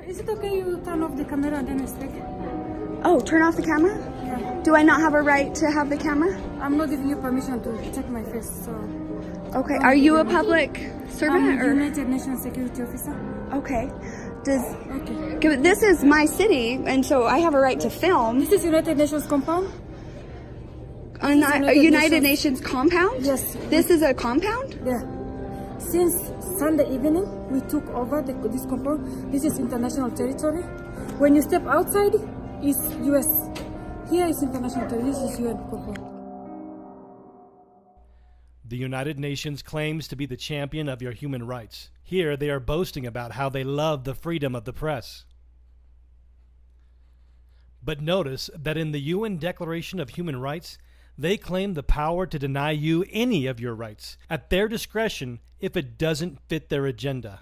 Is it okay you turn off the camera and then I speak? Oh, turn off the camera? Yeah. Do I not have a right to have the camera? I'm not giving you permission to check my face, so... Okay, are you a public servant? I'm a or? United Nations Security Officer. Okay. Does... Okay. This is my city, and so I have a right to film. This is United Nations compound? A United Nations compound? Yes. This is a compound? Yeah. Since Sunday evening, we took over this compound. This is international territory. When you step outside, it's US. Here is international territory. This is UN compound. The United Nations claims to be the champion of your human rights. Here they are boasting about how they love the freedom of the press. But notice that in the UN Declaration of Human Rights, they claim the power to deny you any of your rights at their discretion if it doesn't fit their agenda.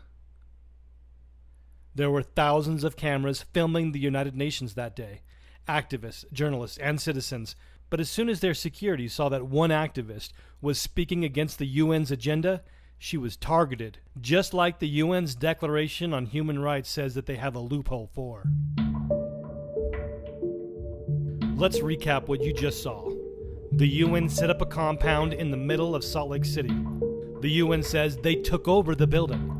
There were thousands of cameras filming the United Nations that day, activists, journalists, and citizens. But as soon as their security saw that one activist was speaking against the UN's agenda, she was targeted, just like the UN's Declaration on Human Rights says that they have a loophole for. Let's recap what you just saw. The UN set up a compound in the middle of Salt Lake City. The UN says they took over the building.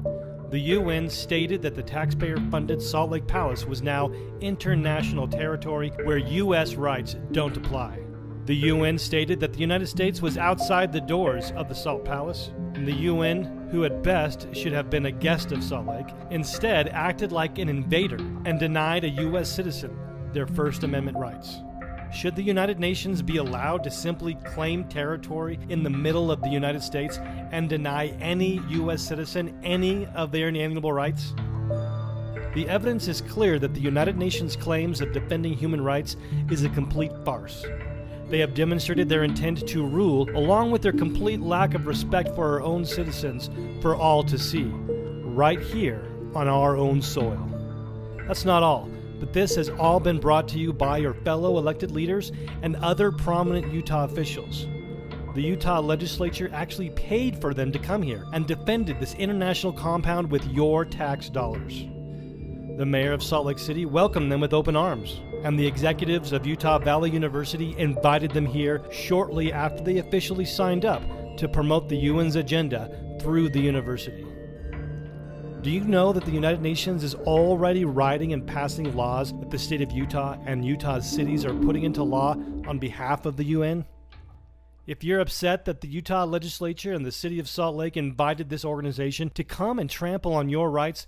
The UN stated that the taxpayer-funded Salt Lake Palace was now international territory where U.S. rights don't apply. The UN stated that the United States was outside the doors of the Salt Palace, and the UN, who at best should have been a guest of Salt Lake, instead acted like an invader and denied a U.S. citizen their First Amendment rights. Should the United Nations be allowed to simply claim territory in the middle of the United States and deny any U.S. citizen any of their inalienable rights? The evidence is clear that the United Nations claims of defending human rights is a complete farce. They have demonstrated their intent to rule, along with their complete lack of respect for our own citizens, for all to see, right here on our own soil. That's not all. But this has all been brought to you by your fellow elected leaders and other prominent Utah officials. The Utah legislature actually paid for them to come here and defended this international compound with your tax dollars. The mayor of Salt Lake City welcomed them with open arms, and the executives of Utah Valley University invited them here shortly after they officially signed up to promote the UN's agenda through the university. Do you know that the United Nations is already writing and passing laws that the state of Utah and Utah's cities are putting into law on behalf of the UN? If you're upset that the Utah legislature and the city of Salt Lake invited this organization to come and trample on your rights,